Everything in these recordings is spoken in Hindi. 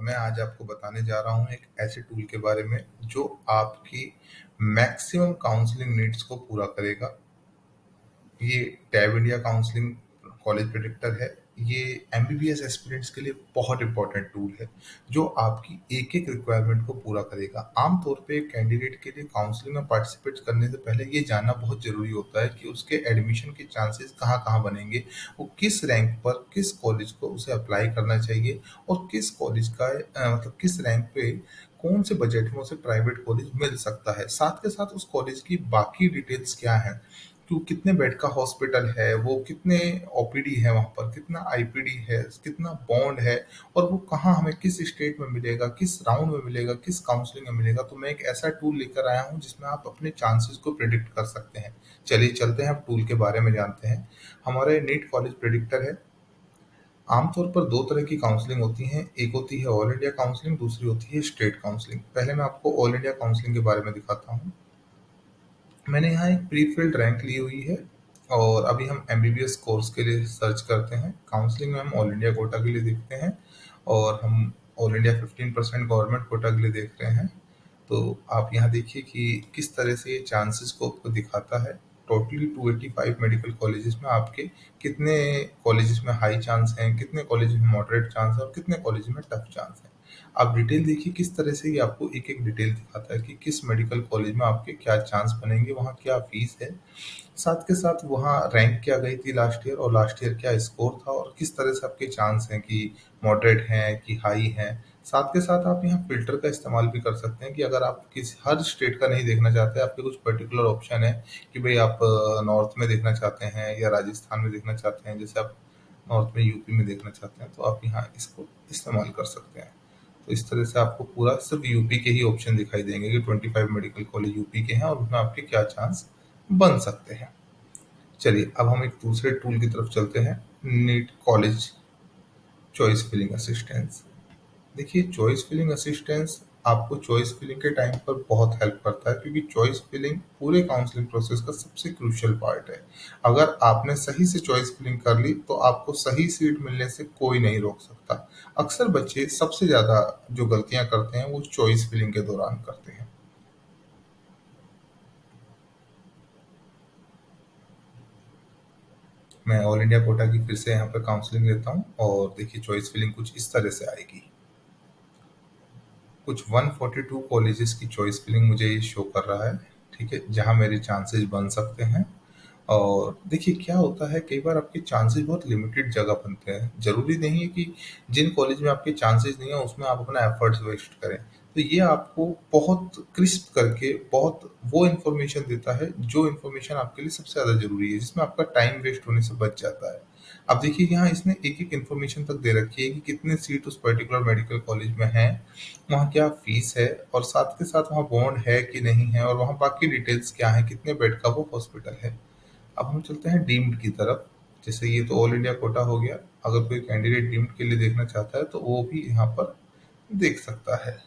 मैं आज आपको बताने जा रहा हूँ एक ऐसे टूल के बारे में जो आपकी मैक्सिमम काउंसलिंग नीड्स को पूरा करेगा। ये tab India counselling college predictor है। ये एमबीबीएस एस्पिरेंट्स के लिए बहुत इंपॉर्टेंट टूल है जो आपकी एक-एक रिक्वायरमेंट को पूरा करेगा। आमतौर पे एक कैंडिडेट के लिए काउंसलिंग में पार्टिसिपेट करने से पहले ये जानना बहुत ज़रूरी होता है कि उसके एडमिशन के चांसेस कहाँ-कहाँ बनेंगे, वो किस रैंक पर किस कॉलेज को उसे अप्लाई करना चाहिए और किस कॉलेज का मतलब किस रैंक पे कौन से बजट में उसे प्राइवेट कॉलेज मिल सकता है। साथ के साथ उस कॉलेज की बाकी डिटेल्स क्या हैं, तो कितने बेड का हॉस्पिटल है, वो कितने ओपीडी है वहाँ पर, कितना आईपीडी है, कितना बॉन्ड है और वो कहाँ हमें किस स्टेट में मिलेगा, किस राउंड में मिलेगा, किस काउंसलिंग में मिलेगा। तो मैं एक ऐसा टूल लेकर आया हूँ जिसमें आप अपने चांसेस को प्रिडिक्ट कर सकते हैं। चलिए चलते हैं अब टूल के बारे में जानते हैं। हमारा ये नीट कॉलेज प्रेडिक्टर है। आमतौर पर 2 तरह की काउंसलिंग होती हैं, एक होती है ऑल इंडिया काउंसलिंग, दूसरी होती है स्टेट काउंसलिंग। पहले मैं आपको ऑल इंडिया काउंसलिंग के बारे में दिखाता हूँ। मैंने यहाँ एक प्री फिल्ड रैंक ली हुई है और अभी हम एमबीबीएस कोर्स के लिए सर्च करते हैं। काउंसलिंग में हम ऑल इंडिया कोटा के लिए देखते हैं और हम ऑल इंडिया 15% गवर्नमेंट कोटा के लिए देख रहे हैं। तो आप यहाँ देखिए कि किस तरह से ये चांसेस को आपको दिखाता है। टोटली 285 मेडिकल कॉलेजेस में आपके कितने कॉलेजेस में हाई चांस हैं, कितने कॉलेजेस में मॉडरेट चांस है और कितने कॉलेज में टफ चांस है। आप डिटेल देखिए किस तरह से ये आपको एक-एक डिटेल दिखाता है कि किस मेडिकल कॉलेज में आपके क्या चांस बनेंगे, वहाँ क्या फीस है। साथ के साथ वहाँ रैंक क्या गई थी लास्ट ईयर और लास्ट ईयर क्या स्कोर था और किस तरह से आपके चांस हैं कि मॉडरेट हैं कि हाई हैं। साथ के साथ आप यहाँ फ़िल्टर का इस्तेमाल भी कर सकते हैं कि अगर आप किसी हर स्टेट का नहीं देखना चाहते, आपके कुछ पर्टिकुलर ऑप्शन है कि भई आप नॉर्थ में देखना चाहते हैं या राजस्थान में देखना चाहते हैं, जैसे आप नॉर्थ में यूपी में देखना चाहते हैं, तो आप यहाँ इसको इस्तेमाल कर सकते हैं। तो इस तरह से आपको पूरा सिर्फ यूपी के ही ऑप्शन दिखाई देंगे कि 25 मेडिकल कॉलेज यूपी के हैं और उसमें आपके क्या चांस बन सकते हैं। चलिए अब हम एक दूसरे टूल की तरफ चलते हैं, NEET college choice filling assistance. देखिए चॉइस फिलिंग असिस्टेंस आपको चॉइस फिलिंग के टाइम पर बहुत हेल्प करता है क्योंकि चॉइस फिलिंग पूरे काउंसलिंग प्रोसेस का सबसे क्रूशियल पार्ट है। अगर आपने सही से चॉइस फिलिंग कर ली तो आपको सही सीट मिलने से कोई नहीं रोक सकता। अक्सर बच्चे सबसे ज़्यादा जो गलतियाँ करते हैं वो चॉइस फिलिंग के दौरान करते हैं। मैं ऑल इंडिया कोटा की फिर से यहाँ पर काउंसलिंग लेता हूँ और देखिए चॉइस फिलिंग कुछ इस तरह से आएगी। कुछ 142 कॉलेजेस की चॉइस फिलिंग मुझे ये शो कर रहा है, ठीक है? जहाँ मेरे चांसेस बन सकते हैं और देखिए क्या होता है कई बार आपके चांसेस बहुत लिमिटेड जगह बनते हैं। ज़रूरी नहीं है कि जिन कॉलेज में आपके चांसेस नहीं है उसमें आप अपना एफर्ट्स वेस्ट करें। तो ये आपको बहुत क्रिस्प करके बहुत वो इन्फॉर्मेशन देता है जो इन्फॉर्मेशन आपके लिए सबसे ज़्यादा ज़रूरी है, जिसमें आपका टाइम वेस्ट होने से बच जाता है। अब देखिए यहाँ इसने एक-एक इन्फॉर्मेशन तक दे रखी है कि कितने सीट उस पर्टिकुलर मेडिकल कॉलेज में हैं, वहाँ क्या फीस है और साथ के साथ वहाँ बॉन्ड है कि नहीं है और वहाँ बाकी डिटेल्स क्या हैं, कितने बेड का वो हॉस्पिटल है। अब हम चलते हैं डीम्ड की तरफ। जैसे ये तो ऑल इंडिया कोटा हो गया। अगर कोई कैंडिडेट डीम्ड के लिए देखना चाहता है तो वो भी यहाँ पर देख सकता है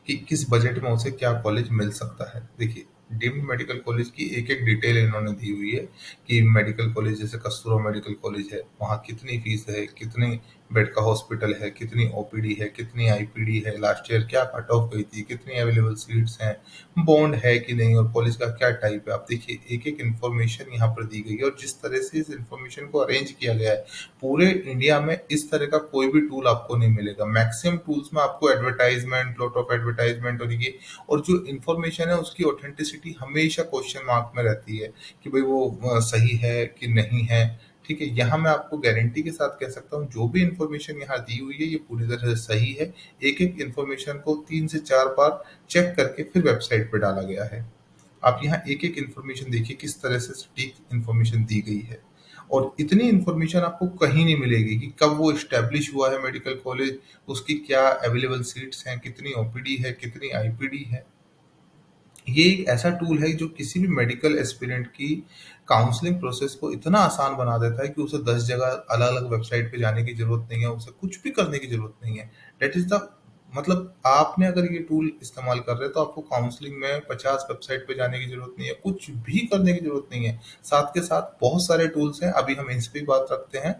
कि किस बजट में उसे क्या कॉलेज मिल सकता है। देखिए डीम्ड मेडिकल कॉलेज की एक-एक डिटेल इन्होंने दी हुई है कि मेडिकल कॉलेज जैसे कस्तूरबा मेडिकल कॉलेज है, वहाँ कितनी फीस है, कितनी बेड का हॉस्पिटल है, कितनी ओपीडी है, कितनी आईपीडी है, लास्ट ईयर क्या कट ऑफ गई थी, कितनी अवेलेबल सीट्स हैं, बॉन्ड है कि नहीं और कॉलेज का क्या टाइप है। आप देखिए एक-एक इन्फॉर्मेशन यहाँ पर दी गई है और जिस तरह से इस इन्फॉर्मेशन को अरेंज किया गया है, पूरे इंडिया में इस तरह का कोई भी टूल आपको नहीं मिलेगा। मैक्सिमम टूल्स में आपको एडवर्टाइजमेंट, लॉट ऑफ एडवर्टाइजमेंट और जो इन्फॉर्मेशन है उसकी ऑथेंटिसिटी हमेशा क्वेश्चन मार्क में रहती है कि भाई वो सही है कि नहीं है। ठीक है, यहाँ मैं आपको गारंटी के साथ कह सकता हूँ जो भी इन्फॉर्मेशन यहाँ दी हुई है ये पूरी तरह से सही है। एक-एक इन्फॉर्मेशन को 3 से 4 बार चेक करके फिर वेबसाइट पे डाला गया है। आप यहाँ एक-एक इन्फॉर्मेशन देखिए किस तरह से सटीक इन्फॉर्मेशन दी गई है और इतनी इन्फॉर्मेशन आपको कहीं नहीं मिलेगी कि कब वो एस्टेब्लिश हुआ है मेडिकल कॉलेज, उसकी क्या अवेलेबल सीट्स हैं, कितनी ओपीडी है, कितनी आईपीडी है। ये एक ऐसा टूल है जो किसी भी मेडिकल एस्पिरेंट की काउंसलिंग प्रोसेस को इतना आसान बना देता है कि उसे 10 जगह अलग-अलग वेबसाइट पे जाने की ज़रूरत नहीं है, उसे कुछ भी करने की ज़रूरत नहीं है। दैट इज़ द मतलब आपने अगर ये टूल इस्तेमाल कर रहे हैं तो आपको काउंसलिंग में 50 वेबसाइट पे जाने की ज़रूरत नहीं है, कुछ भी करने की ज़रूरत नहीं है। साथ के साथ बहुत सारे टूल्स हैं, अभी हम इन पे बात रखते हैं।